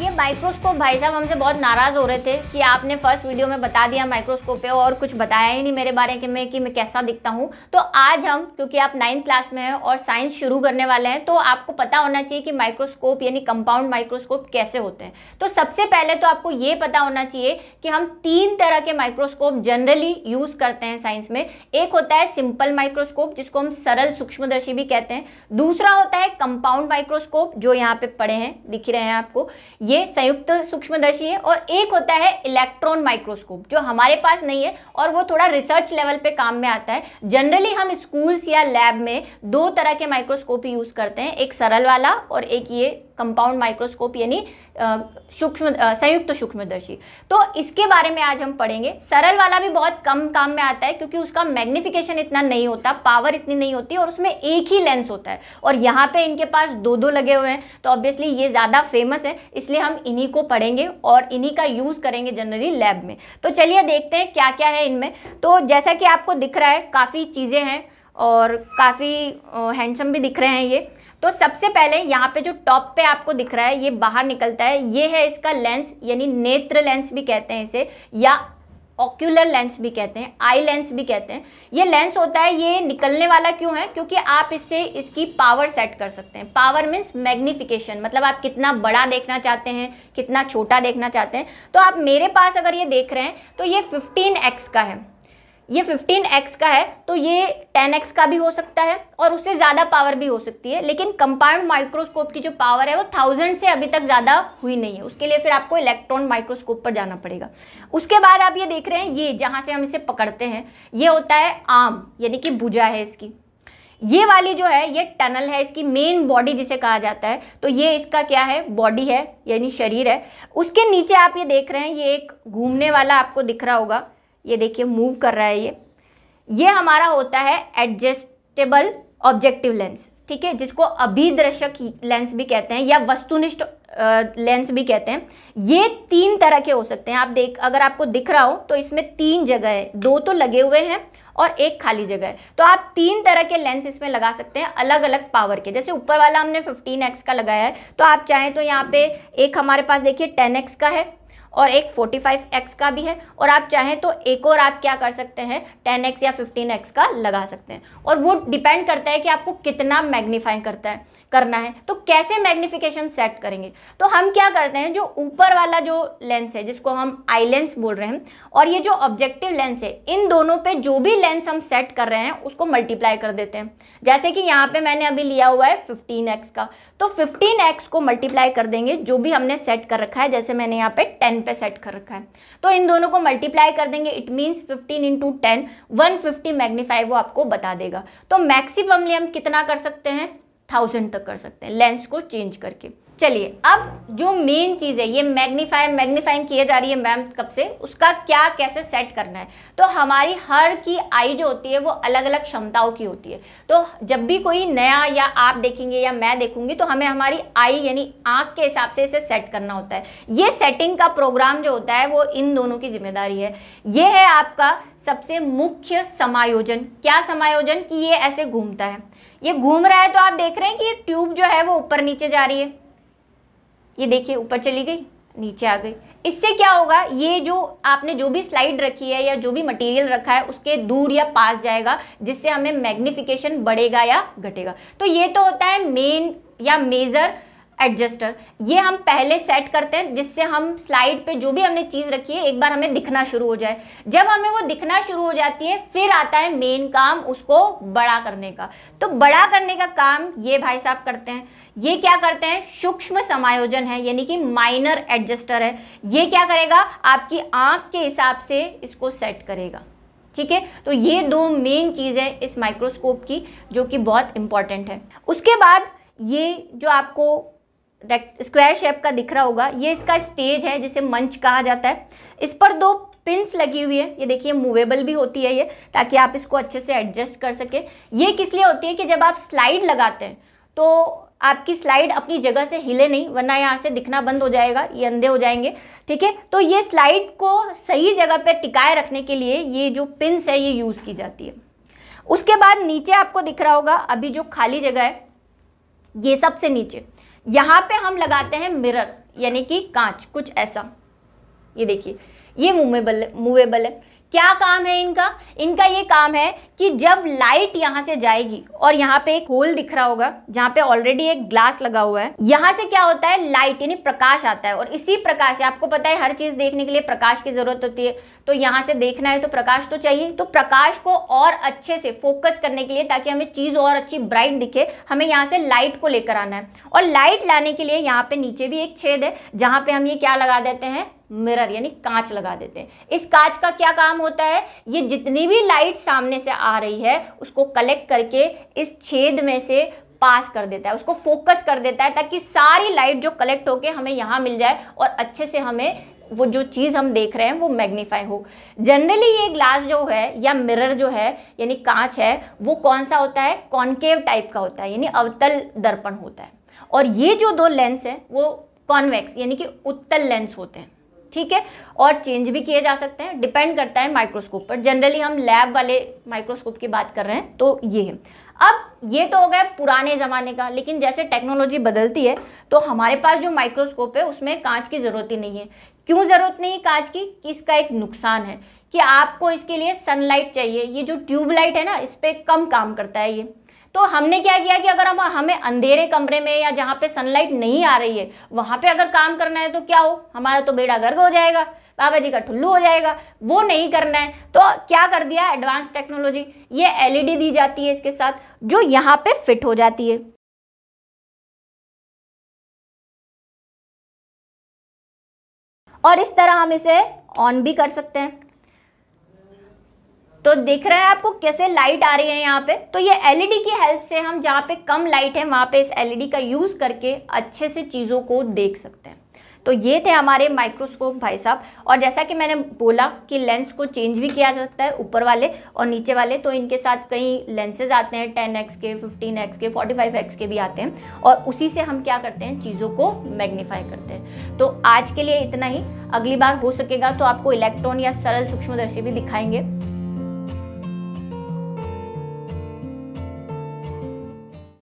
ये माइक्रोस्कोप भाई साहब हमसे बहुत नाराज़ हो रहे थे कि आपने फर्स्ट वीडियो में बता दिया माइक्रोस्कोप पे और कुछ बताया ही नहीं मेरे बारे में कि मैं कैसा दिखता हूँ। तो आज हम, क्योंकि आप 9th क्लास में हैं और साइंस शुरू करने वाले हैं, तो आपको पता होना चाहिए कि माइक्रोस्कोप यानी कंपाउंड माइक्रोस्कोप कैसे होते हैं। तो सबसे पहले तो आपको ये पता होना चाहिए कि हम 3 तरह के माइक्रोस्कोप जनरली यूज़ करते हैं साइंस में। एक होता है सिंपल माइक्रोस्कोप, जिसको हम सरल सूक्ष्मदर्शी भी कहते हैं। दूसरा होता है कंपाउंड माइक्रोस्कोप, जो यहाँ पे पड़े हैं, दिख रहे हैं आपको, ये संयुक्त सूक्ष्मदर्शी है। और एक होता है इलेक्ट्रॉन माइक्रोस्कोप, जो हमारे पास नहीं है और वो थोड़ा रिसर्च लेवल पे काम में आता है। जनरली हम स्कूल्स या लैब में 2 तरह के माइक्रोस्कोप यूज करते हैं, एक सरल वाला और एक ये कंपाउंड माइक्रोस्कोप यानी संयुक्त सूक्ष्मदर्शी। तो इसके बारे में आज हम पढ़ेंगे। सरल वाला भी बहुत कम काम में आता है क्योंकि उसका मैग्निफिकेशन इतना नहीं होता, पावर इतनी नहीं होती और उसमें एक ही लेंस होता है। और यहाँ पे इनके पास 2 लगे हुए हैं, तो ऑब्वियसली ये ज़्यादा फेमस है, इसलिए हम इन्हीं को पढ़ेंगे और इन्हीं का यूज़ करेंगे जनरली लैब में। तो चलिए देखते हैं क्या क्या है इनमें। तो जैसा कि आपको दिख रहा है, काफ़ी चीज़ें हैं और काफ़ी हैंडसम भी दिख रहे हैं ये। तो सबसे पहले यहाँ पे जो टॉप पे आपको दिख रहा है, ये बाहर निकलता है, ये है इसका लेंस, यानी नेत्र लेंस भी कहते हैं इसे, या ऑक्यूलर लेंस भी कहते हैं, आई लेंस भी कहते हैं। ये लेंस होता है, ये निकलने वाला क्यों है? क्योंकि आप इससे इसकी पावर सेट कर सकते हैं। पावर मीन्स मैग्निफिकेशन, मतलब आप कितना बड़ा देखना चाहते हैं, कितना छोटा देखना चाहते हैं। तो आप मेरे पास अगर ये देख रहे हैं तो ये 15x का है, ये 15x का है, तो ये 10x का भी हो सकता है और उससे ज़्यादा पावर भी हो सकती है। लेकिन कंपाउंड माइक्रोस्कोप की जो पावर है वो 1000 से अभी तक ज़्यादा हुई नहीं है। उसके लिए फिर आपको इलेक्ट्रॉन माइक्रोस्कोप पर जाना पड़ेगा। उसके बाद आप ये देख रहे हैं, ये जहाँ से हम इसे पकड़ते हैं, ये होता है आर्म, यानी कि भुजा है इसकी। ये वाली जो है ये टनल है, इसकी मेन बॉडी जिसे कहा जाता है। तो ये इसका क्या है? बॉडी है, यानी शरीर है। उसके नीचे आप ये देख रहे हैं, ये एक घूमने वाला आपको दिख रहा होगा, ये देखिए मूव कर रहा है। ये हमारा होता है एडजस्टेबल ऑब्जेक्टिव लेंस, ठीक है, जिसको अभिदर्शक लेंस भी कहते हैं या वस्तुनिष्ठ लेंस भी कहते हैं। ये 3 तरह के हो सकते हैं। आप देख, अगर आपको दिख रहा हो तो इसमें 3 जगह है, 2 तो लगे हुए हैं और एक खाली जगह है। तो आप 3 तरह के लेंस इसमें लगा सकते हैं, अलग अलग पावर के। जैसे ऊपर वाला हमने 15x का लगाया है, तो आप चाहें तो यहाँ पे एक हमारे पास देखिए 10x का है और एक 45x का भी है, और आप चाहें तो एक और आप क्या कर सकते हैं, 10x या 15x का लगा सकते हैं। और वो डिपेंड करता है कि आपको कितना मैग्नीफाई करना है। तो कैसे मैग्निफिकेशन सेट करेंगे? तो हम क्या करते हैं, जो ऊपर वाला जो लेंस है जिसको हम आई लेंस बोल रहे हैं, और ये जो ऑब्जेक्टिव लेंस है, इन दोनों पे जो भी लेंस हम सेट कर रहे हैं उसको मल्टीप्लाई कर देते हैं। जैसे कि यहाँ पे मैंने अभी लिया हुआ है 15x का, तो 15x को मल्टीप्लाई कर देंगे जो भी हमने सेट कर रखा है। जैसे मैंने यहाँ पे 10 पे सेट कर रखा है, तो इन दोनों को मल्टीप्लाई कर देंगे। इट मीन्स 15 × 10 150 मैग्नीफाई वो आपको बता देगा। तो मैक्सिममली हम कितना कर सकते हैं, 1000 तक कर सकते हैं लेंस को चेंज करके। चलिए, अब जो मेन चीज़ है, ये मैग्नीफाइंग की जा रही है मैम कब से, उसका क्या कैसे सेट करना है। तो हमारी हर की आई जो होती है वो अलग अलग क्षमताओं की होती है। तो जब भी कोई नया या आप देखेंगे या मैं देखूंगी, तो हमें हमारी आई यानी आँख के हिसाब से इसे सेट करना होता है। ये सेटिंग का प्रोग्राम जो होता है वो इन दोनों की जिम्मेदारी है। ये है आपका सबसे मुख्य समायोजन। क्या समायोजन? कि ये ऐसे घूमता है, ये घूम रहा है, तो आप देख रहे हैं कि ये ट्यूब जो है वो ऊपर नीचे जा रही है। ये देखिए ऊपर चली गई, नीचे आ गई। इससे क्या होगा, ये जो आपने जो भी स्लाइड रखी है या जो भी मटेरियल रखा है उसके दूर या पास जाएगा, जिससे हमें मैग्निफिकेशन बढ़ेगा या घटेगा। तो ये तो होता है मेन या मेजर एडजस्टर। ये हम पहले सेट करते हैं जिससे हम स्लाइड पे जो भी हमने चीज़ रखी है एक बार हमें दिखना शुरू हो जाए। जब हमें वो दिखना शुरू हो जाती है, फिर आता है मेन काम, उसको बड़ा करने का। तो बड़ा करने का काम ये भाई साहब करते हैं। ये क्या करते हैं, सूक्ष्म समायोजन है, यानी कि माइनर एडजस्टर है। ये क्या करेगा, आपकी आँख के हिसाब से इसको सेट करेगा, ठीक है। तो ये 2 मेन चीज़ है इस माइक्रोस्कोप की, जो कि बहुत इंपॉर्टेंट है। उसके बाद ये जो आपको स्क्वायर शेप का दिख रहा होगा, ये इसका स्टेज है जिसे मंच कहा जाता है। इस पर 2 पिन्स लगी हुई है, ये देखिए मूवेबल भी होती है ये, ताकि आप इसको अच्छे से एडजस्ट कर सके। ये किस लिए होती है कि जब आप स्लाइड लगाते हैं तो आपकी स्लाइड अपनी जगह से हिले नहीं, वरना यहाँ से दिखना बंद हो जाएगा, ये अंधे हो जाएंगे, ठीक है। तो ये स्लाइड को सही जगह पे टिकाए रखने के लिए ये जो पिन्स है ये यूज़ की जाती है। उसके बाद नीचे आपको दिख रहा होगा अभी जो खाली जगह है, ये सबसे नीचे, यहाँ पे हम लगाते हैं मिरर, यानी कि कांच, कुछ ऐसा। ये देखिए, ये मूवेबल है। क्या काम है इनका? इनका ये काम है कि जब लाइट यहाँ से जाएगी, और यहाँ पे एक होल दिख रहा होगा जहाँ पे ऑलरेडी एक ग्लास लगा हुआ है, यहाँ से क्या होता है, लाइट यानी प्रकाश आता है, और इसी प्रकाश से, आपको पता है हर चीज देखने के लिए प्रकाश की जरूरत होती है, तो यहाँ से देखना है तो प्रकाश तो चाहिए। तो प्रकाश को और अच्छे से फोकस करने के लिए, ताकि हमें चीज और अच्छी ब्राइट दिखे, हमें यहाँ से लाइट को लेकर आना है। और लाइट लाने के लिए यहाँ पे नीचे भी एक छेद है, जहाँ पे हम ये क्या लगा देते हैं, मिरर यानी कांच लगा देते हैं। इस कांच का क्या काम होता है, ये जितनी भी लाइट सामने से आ रही है उसको कलेक्ट करके इस छेद में से पास कर देता है, उसको फोकस कर देता है, ताकि सारी लाइट जो कलेक्ट होके हमें यहाँ मिल जाए और अच्छे से हमें वो जो चीज़ हम देख रहे हैं वो मैग्नीफाई हो। जनरली ये ग्लास जो है या मिरर जो है यानी कांच है, वो कौन सा होता है, कॉन्केव टाइप का होता है, यानी अवतल दर्पण होता है। और ये जो दो लेंस है वो कॉन्वेक्स यानी कि उत्तल लेंस होते हैं, ठीक है। और चेंज भी किए जा सकते हैं, डिपेंड करता है माइक्रोस्कोप पर। जनरली हम लैब वाले माइक्रोस्कोप की बात कर रहे हैं, तो ये है। अब ये तो हो गया पुराने ज़माने का, लेकिन जैसे टेक्नोलॉजी बदलती है तो हमारे पास जो माइक्रोस्कोप है उसमें कांच की ज़रूरत ही नहीं है। क्यों ज़रूरत नहीं है कांच की? कि इसका एक नुकसान है कि आपको इसके लिए सनलाइट चाहिए। ये जो ट्यूबलाइट है ना, इस पर कम काम करता है ये। तो हमने क्या किया कि अगर हमें अंधेरे कमरे में या जहाँ पे सनलाइट नहीं आ रही है वहाँ पे अगर काम करना है तो क्या हो, हमारा तो बेड़ा गर्क हो जाएगा, बाबा जी का ठुल्लू हो जाएगा। वो नहीं करना है तो क्या कर दिया एडवांस टेक्नोलॉजी, ये एलईडी दी जाती है इसके साथ, जो यहाँ पे फिट हो जाती है। और इस तरह हम इसे ऑन भी कर सकते हैं। तो दिख रहा है आपको कैसे लाइट आ रही है यहाँ पे। तो ये एलईडी की हेल्प से हम जहाँ पे कम लाइट है वहाँ पे इस एलईडी का यूज़ करके अच्छे से चीज़ों को देख सकते हैं। तो ये थे हमारे माइक्रोस्कोप भाई साहब। और जैसा कि मैंने बोला कि लेंस को चेंज भी किया जा सकता है, ऊपर वाले और नीचे वाले। तो इनके साथ कई लेंसेज आते हैं, 10x के, 15x के, 45x के भी आते हैं, और उसी से हम क्या करते हैं, चीज़ों को मैग्नीफाई करते हैं। तो आज के लिए इतना ही। अगली बार हो सकेगा तो आपको इलेक्ट्रॉन या सरल सूक्ष्मदर्शी भी दिखाएंगे।